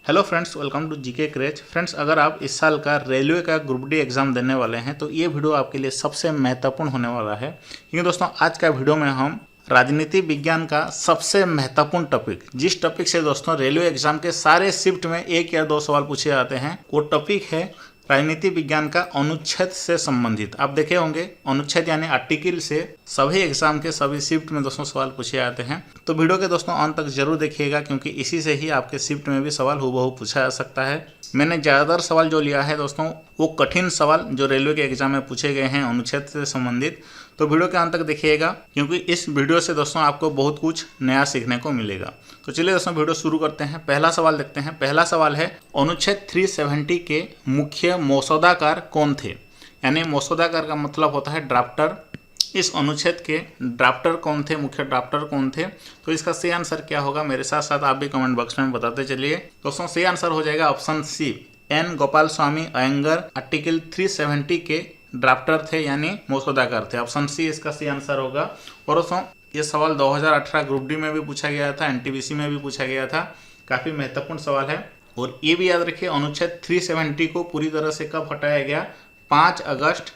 Hello friends, welcome to GK craze. Friends, अगर आप इस साल का रेलवे का ग्रुप डी एग्ज़ाम देने वाले हैं तो ये वीडियो आपके लिए सबसे महत्वपूर्ण होने वाला है, क्योंकि दोस्तों आज का वीडियो में हम राजनीति विज्ञान का सबसे महत्वपूर्ण टॉपिक, जिस टॉपिक से दोस्तों रेलवे एग्जाम के सारे शिफ्ट में 1 या 2 सवाल पूछे जाते हैं, वो टॉपिक है राजनीति विज्ञान का अनुच्छेद से संबंधित। आप देखे होंगे अनुच्छेद यानी आर्टिकल से सभी एग्जाम के सभी शिफ्ट में दोस्तों सवाल पूछे जाते हैं। तो वीडियो के दोस्तों अंत तक जरूर देखिएगा, क्योंकि इसी से ही आपके शिफ्ट में भी सवाल हूबहू पूछा जा सकता है। मैंने ज़्यादातर सवाल जो लिया है दोस्तों वो कठिन सवाल जो रेलवे के एग्जाम में पूछे गए हैं अनुच्छेद से संबंधित। तो वीडियो के अंत तक देखिएगा, क्योंकि इस वीडियो से दोस्तों आपको बहुत कुछ नया सीखने को मिलेगा। तो चलिए दोस्तों वीडियो शुरू करते हैं। पहला सवाल देखते हैं। पहला सवाल है, अनुच्छेद 370 के मुख्य मसौदाकार कौन थे? यानी मसौदाकार का मतलब होता है ड्राफ्टर। इस अनुच्छेद के ड्राफ्टर कौन थे, मुख्य ड्राफ्टर कौन थे? तो इसका सही आंसर क्या होगा, मेरे साथ साथ आप भी कमेंट बॉक्स में बताते चलिए। दोस्तों सही आंसर हो जाएगा option C, N Gopal Swami Iyengar article 370 के ड्राफ्टर थे, यानी मसौदाकार थे। ऑप्शन सी इसका सही आंसर होगा। और दोस्तों ये सवाल 2018 ग्रुप डी में भी पूछा गया था, एनटीपीसी में भी पूछा गया था। काफ़ी महत्वपूर्ण सवाल है। और ये भी याद रखिए, अनुच्छेद 370 को पूरी तरह से कब हटाया गया? 5 अगस्त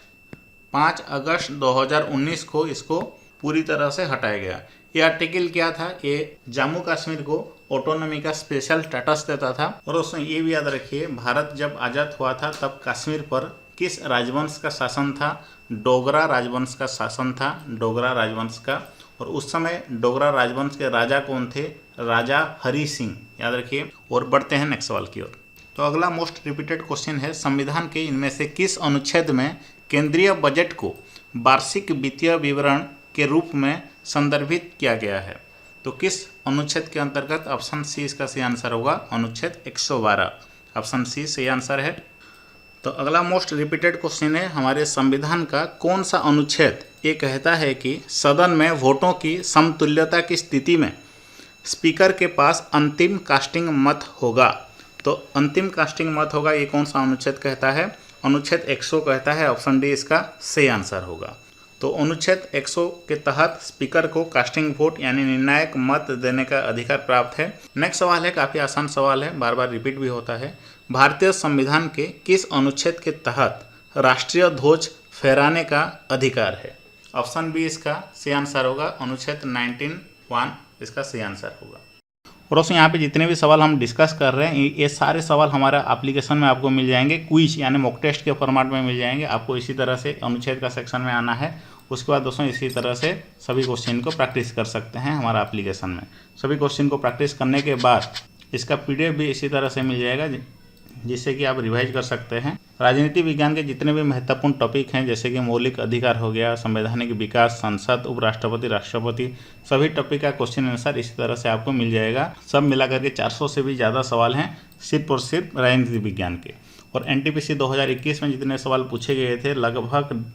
2019 को इसको पूरी तरह से हटाया गया। ये आर्टिकल क्या था? ये जम्मू कश्मीर को ऑटोनॉमी का स्पेशल स्टेटस देता था। और दोस्तों ये भी याद रखिए, भारत जब आज़ाद हुआ था तब कश्मीर पर किस राजवंश का शासन था? डोगरा राजवंश का शासन था, डोगरा राजवंश का। और उस समय डोगरा राजवंश के राजा कौन थे? राजा हरि सिंह, याद रखिए। और बढ़ते हैं नेक्स्ट सवाल की ओर। तो अगला मोस्ट रिपीटेड क्वेश्चन है, संविधान के इनमें से किस अनुच्छेद में केंद्रीय बजट को वार्षिक वित्तीय विवरण के रूप में संदर्भित किया गया है? तो किस अनुच्छेद के अंतर्गत? ऑप्शन सी इसका सही आंसर होगा, अनुच्छेद 112। ऑप्शन सी सही आंसर है। तो अगला मोस्ट रिपीटेड क्वेश्चन है, हमारे संविधान का कौन सा अनुच्छेद ये कहता है कि सदन में वोटों की समतुल्यता की स्थिति में स्पीकर के पास अंतिम कास्टिंग मत होगा? तो अंतिम कास्टिंग मत होगा, ये कौन सा अनुच्छेद कहता है? अनुच्छेद 100 कहता है। ऑप्शन डी इसका सही आंसर होगा। तो अनुच्छेद 100 के तहत स्पीकर को कास्टिंग वोट यानी निर्णायक मत देने का अधिकार प्राप्त है। नेक्स्ट सवाल है, काफ़ी आसान सवाल है, बार बार रिपीट भी होता है। भारतीय संविधान के किस अनुच्छेद के तहत राष्ट्रीय ध्वज फहराने का अधिकार है? ऑप्शन बी इसका सही आंसर होगा, अनुच्छेद 19(1) इसका सही आंसर होगा। और दोस्तों यहाँ पे जितने भी सवाल हम डिस्कस कर रहे हैं ये सारे सवाल हमारा एप्लीकेशन में आपको मिल जाएंगे, क्विज यानी मॉक टेस्ट के फॉर्मेट में मिल जाएंगे। आपको इसी तरह से अनुच्छेद का सेक्शन में आना है। उसके बाद दोस्तों इसी तरह से सभी क्वेश्चन को प्रैक्टिस कर सकते हैं हमारा एप्लीकेशन में। सभी क्वेश्चन को प्रैक्टिस करने के बाद इसका PDF भी इसी तरह से मिल जाएगा, जिससे कि आप रिवाइज कर सकते हैं। राजनीति विज्ञान के जितने भी महत्वपूर्ण टॉपिक हैं, जैसे कि मौलिक अधिकार हो गया, संवैधानिक विकास, संसद, उपराष्ट्रपति, राष्ट्रपति, सभी टॉपिक का क्वेश्चन आंसर इसी तरह से आपको मिल जाएगा। सब मिलाकर के 400 से भी ज़्यादा सवाल हैं सिर्फ और सिर्फ राजनीति विज्ञान के। और एनटीपीसी 2021 में जितने सवाल पूछे गए थे, लगभग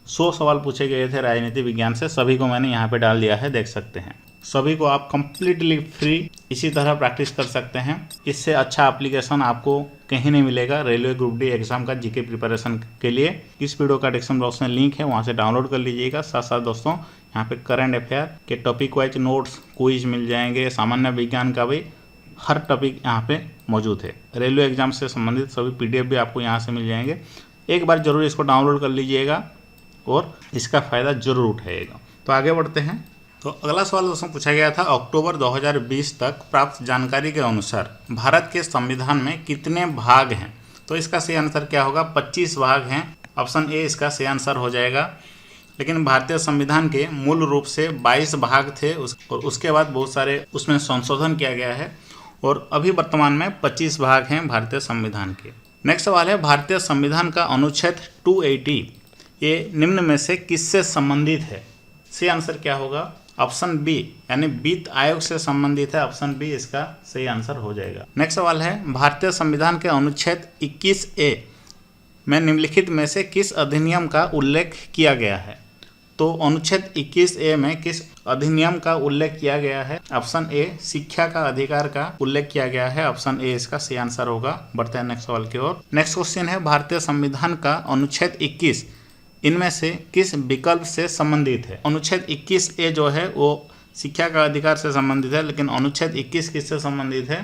100 सवाल पूछे गए थे राजनीति विज्ञान से। सभी को मैंने यहाँ पे डाल दिया है, देख सकते हैं। सभी को आप कंप्लीटली फ्री इसी तरह प्रैक्टिस कर सकते हैं। इससे अच्छा एप्लीकेशन आपको कहीं नहीं मिलेगा रेलवे ग्रुप डी एग्जाम का जीके प्रिपरेशन के लिए। इस वीडियो का डिस्क्रिप्शन बॉक्स में लिंक है, वहाँ से डाउनलोड कर लीजिएगा। साथ साथ दोस्तों यहाँ पे करंट अफेयर के टॉपिक वाइज नोट्स, क्विज मिल जाएंगे। सामान्य विज्ञान का भी हर टॉपिक यहाँ पे मौजूद है। रेलवे एग्जाम से संबंधित सभी PDF भी आपको यहाँ से मिल जाएंगे। एक बार जरूर इसको डाउनलोड कर लीजिएगा और इसका फ़ायदा जरूर उठाइएगा। तो आगे बढ़ते हैं। तो अगला सवाल दोस्तों पूछा गया था, अक्टूबर 2020 तक प्राप्त जानकारी के अनुसार भारत के संविधान में कितने भाग हैं? तो इसका सही आंसर क्या होगा? 25 भाग हैं। ऑप्शन ए इसका सही आंसर हो जाएगा। लेकिन भारतीय संविधान के मूल रूप से 22 भाग थे और उसके बाद बहुत सारे उसमें संशोधन किया गया है और अभी वर्तमान में 25 भाग हैं भारतीय संविधान के। नेक्स्ट सवाल है, भारतीय संविधान का अनुच्छेद 280 ये निम्न में से किससे संबंधित है? सही आंसर क्या होगा? ऑप्शन बी यानी वित्त आयोग से संबंधित है। ऑप्शन बी इसका सही आंसर हो जाएगा। नेक्स्ट सवाल है, भारतीय संविधान के अनुच्छेद 21A में निम्नलिखित में से किस अधिनियम का उल्लेख किया गया है? तो अनुच्छेद 21A में किस अधिनियम का उल्लेख किया गया है? ऑप्शन ए शिक्षा का अधिकार का उल्लेख किया गया है। ऑप्शन ए इसका सही आंसर होगा। बढ़ते हैं नेक्स्ट सवाल की ओर। नेक्स्ट क्वेश्चन है, भारतीय संविधान का अनुच्छेद 21 इनमें से किस विकल्प से संबंधित है? अनुच्छेद 21A जो है वो शिक्षा का अधिकार से संबंधित है, लेकिन अनुच्छेद 21 किससे संबंधित है?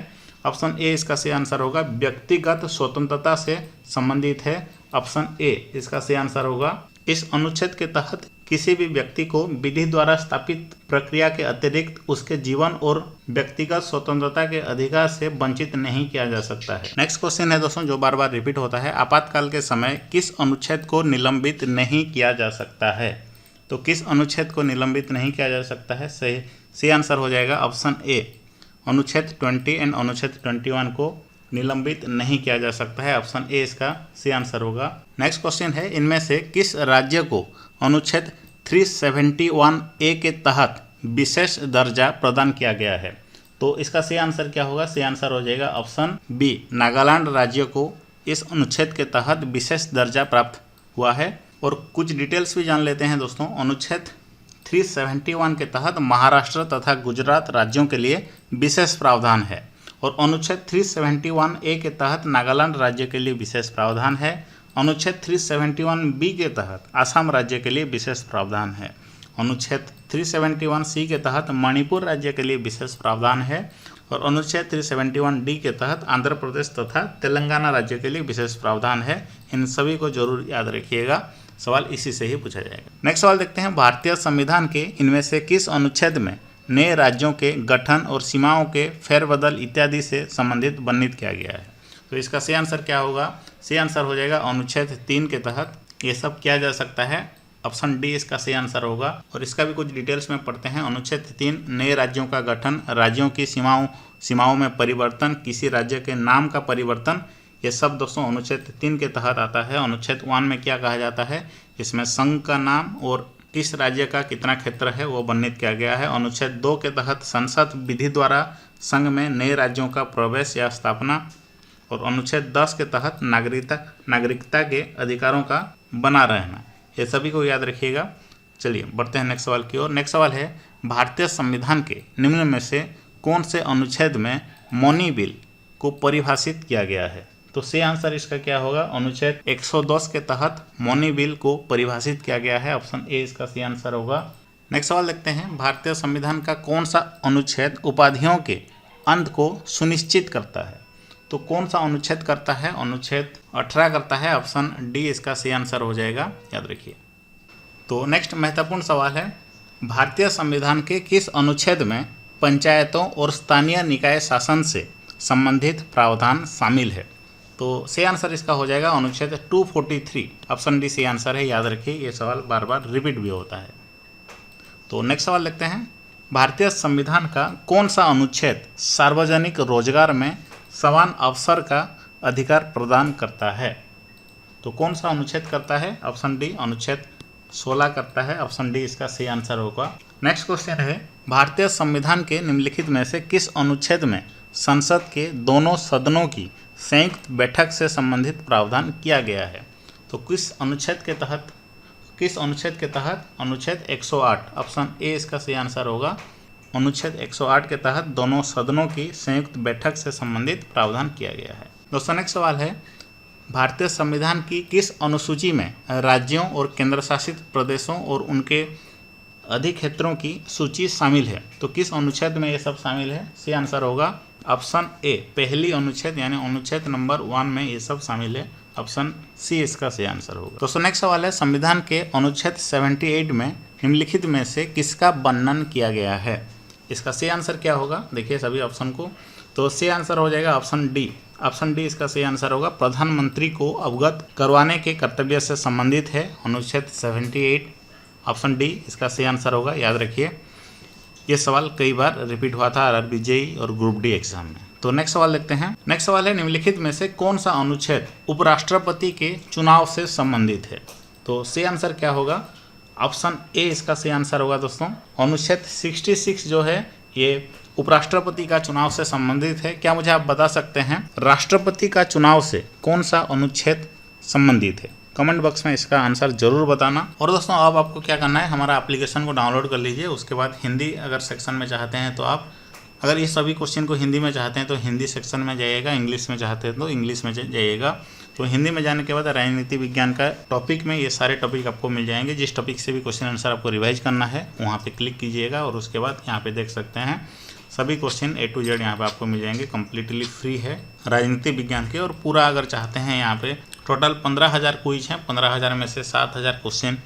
ऑप्शन ए इसका सही आंसर होगा। व्यक्तिगत स्वतंत्रता से संबंधित है, ऑप्शन ए इसका सही आंसर होगा। इस अनुच्छेद के तहत किसी भी व्यक्ति को विधि द्वारा स्थापित प्रक्रिया के अतिरिक्त उसके जीवन और व्यक्तिगत स्वतंत्रता के अधिकार से वंचित नहीं किया जा सकता है। नेक्स्ट क्वेश्चन है दोस्तों, जो बार बार रिपीट होता है, आपातकाल के समय किस अनुच्छेद को निलंबित नहीं किया जा सकता है? तो किस अनुच्छेद को निलंबित नहीं किया जा सकता है? सही आंसर हो जाएगा ऑप्शन ए, अनुच्छेद 20 एंड अनुच्छेद 21 को निलंबित नहीं किया जा सकता है। ऑप्शन ए इसका सही आंसर होगा। नेक्स्ट क्वेश्चन है, इनमें से किस राज्य को अनुच्छेद 371 ए के तहत विशेष दर्जा प्रदान किया गया है? तो इसका सही आंसर क्या होगा? सही आंसर हो जाएगा ऑप्शन बी, नागालैंड राज्य को इस अनुच्छेद के तहत विशेष दर्जा प्राप्त हुआ है। और कुछ डिटेल्स भी जान लेते हैं दोस्तों। अनुच्छेद 371 के तहत महाराष्ट्र तथा गुजरात राज्यों के लिए विशेष प्रावधान है, और अनुच्छेद 371 ए के तहत नागालैंड राज्य के लिए विशेष प्रावधान है। अनुच्छेद 371 बी के तहत असम राज्य के लिए विशेष प्रावधान है। अनुच्छेद 371 सी के तहत मणिपुर राज्य के लिए विशेष प्रावधान है, और अनुच्छेद 371 डी के तहत आंध्र प्रदेश तथा तेलंगाना राज्य के लिए विशेष प्रावधान है। इन सभी को जरूर याद रखिएगा, सवाल इसी से ही पूछा जाएगा। नेक्स्ट सवाल देखते हैं, भारतीय संविधान के इनमें से किस अनुच्छेद में नए राज्यों के गठन और सीमाओं के फेरबदल इत्यादि से संबंधित वर्णित किया गया है? तो इसका सही आंसर क्या होगा? सही आंसर हो जाएगा अनुच्छेद 3 के तहत ये सब किया जा सकता है। ऑप्शन डी इसका सही आंसर होगा। और इसका भी कुछ डिटेल्स में पढ़ते हैं। अनुच्छेद 3 नए राज्यों का गठन, राज्यों की सीमाओं में परिवर्तन, किसी राज्य के नाम का परिवर्तन, ये सब दोस्तों अनुच्छेद 3 के तहत आता है। अनुच्छेद 1 में क्या कहा जाता है? इसमें संघ का नाम और किस राज्य का कितना क्षेत्र है वो वर्णित किया गया है। अनुच्छेद 2 के तहत संसद विधि द्वारा संघ में नए राज्यों का प्रवेश या स्थापना, और अनुच्छेद 10 के तहत नागरिकता के अधिकारों का बना रहना। ये सभी को याद रखिएगा। चलिए बढ़ते हैं नेक्स्ट सवाल की ओर। नेक्स्ट सवाल है, भारतीय संविधान के निम्न में से कौन से अनुच्छेद में मौनी बिल को परिभाषित किया गया है? तो सही आंसर इसका क्या होगा? अनुच्छेद 110 के तहत मौनी बिल को परिभाषित किया गया है। ऑप्शन ए इसका सही आंसर होगा। नेक्स्ट सवाल देखते हैं, भारतीय संविधान का कौन सा अनुच्छेद उपाधियों के अंत को सुनिश्चित करता है? तो कौन सा अनुच्छेद करता है? अनुच्छेद 18 करता है। ऑप्शन डी इसका सही आंसर हो जाएगा, याद रखिए। तो नेक्स्ट महत्वपूर्ण सवाल है, भारतीय संविधान के किस अनुच्छेद में पंचायतों और स्थानीय निकाय शासन से संबंधित प्रावधान शामिल है? तो सही आंसर इसका हो जाएगा अनुच्छेद 243। ऑप्शन डी सही आंसर है, याद रखिए। ये सवाल बार बार रिपीट भी होता है। तो नेक्स्ट सवाल देखते हैं, भारतीय संविधान का कौन सा अनुच्छेद सार्वजनिक रोजगार में समान अवसर का अधिकार प्रदान करता है? तो कौन सा अनुच्छेद करता है? ऑप्शन डी अनुच्छेद 16 करता है। ऑप्शन डी इसका सही आंसर होगा। नेक्स्ट क्वेश्चन है, भारतीय संविधान के निम्नलिखित में से किस अनुच्छेद में संसद के दोनों सदनों की संयुक्त बैठक से संबंधित प्रावधान किया गया है? तो किस अनुच्छेद के तहत? अनुच्छेद 108। ऑप्शन ए इसका सही आंसर होगा। अनुच्छेद 108 के तहत दोनों सदनों की संयुक्त बैठक से संबंधित प्रावधान किया गया है। दोस्तों नेक्स्ट सवाल है, भारतीय संविधान की किस अनुसूची में राज्यों और केंद्र शासित प्रदेशों और उनके अधिक्षेत्रों की सूची शामिल है? तो किस अनुच्छेद में ये सब शामिल है? सही आंसर होगा ऑप्शन ए, पहली अनुच्छेद यानी अनुच्छेद नंबर 1 में ये सब शामिल है। ऑप्शन सी इसका सही आंसर होगा। दोस्तों नेक्स्ट सवाल है, संविधान के अनुच्छेद 78 में निम्नलिखित में से किसका वर्णन किया गया है? इसका सही आंसर क्या होगा? देखिए सभी ऑप्शन को। तो सही आंसर हो जाएगा ऑप्शन डी। ऑप्शन डी इसका सही आंसर होगा। प्रधानमंत्री को अवगत करवाने के कर्तव्य से संबंधित है अनुच्छेद 78। ऑप्शन डी इसका सही आंसर होगा, याद रखिए। ये सवाल कई बार रिपीट हुआ था आरआरबी जेईई और ग्रुप डी एग्जाम में। तो नेक्स्ट सवाल देखते हैं। नेक्स्ट सवाल है, निम्नलिखित में से कौन सा अनुच्छेद उपराष्ट्रपति के चुनाव से संबंधित है? तो सही आंसर क्या होगा? ऑप्शन ए इसका सही आंसर होगा दोस्तों। अनुच्छेद 66 जो है ये उपराष्ट्रपति का चुनाव से संबंधित है। क्या मुझे आप बता सकते हैं राष्ट्रपति का चुनाव से कौन सा अनुच्छेद संबंधित है? कमेंट बॉक्स में इसका आंसर जरूर बताना। और दोस्तों अब आपको क्या करना है, हमारा एप्लीकेशन को डाउनलोड कर लीजिए। उसके बाद हिंदी अगर सेक्शन में चाहते हैं तो आप, अगर ये सभी क्वेश्चन को हिंदी में चाहते हैं तो हिंदी सेक्शन में जाइएगा, इंग्लिश में चाहते हैं तो इंग्लिश में जाइएगा। तो हिंदी में जाने के बाद राजनीति विज्ञान का टॉपिक में ये सारे टॉपिक आपको मिल जाएंगे। जिस टॉपिक से भी क्वेश्चन आंसर आपको रिवाइज करना है वहाँ पे क्लिक कीजिएगा और उसके बाद यहाँ पे देख सकते हैं सभी क्वेश्चन A to Z यहाँ पे आपको मिल जाएंगे, कम्प्लीटली फ्री है राजनीति विज्ञान के। और पूरा अगर चाहते हैं यहाँ पे टोटल 15,000 क्विज हैं, 15,000 में से 7,000 क्वेश्चन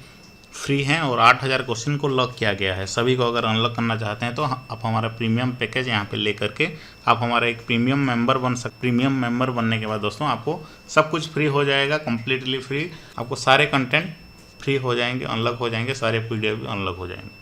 फ्री हैं और 8,000 क्वेश्चन को लॉक किया गया है। सभी को अगर अनलॉक करना चाहते हैं तो आप हमारा प्रीमियम पैकेज यहाँ पे ले करके आप हमारा एक प्रीमियम मेंबर बन सकते। प्रीमियम मेंबर बनने के बाद दोस्तों आपको सब कुछ फ्री हो जाएगा, कम्प्लीटली फ्री। आपको सारे कंटेंट फ्री हो जाएंगे, अनलॉक हो जाएंगे, सारे PDF भी अनलॉक हो जाएंगे।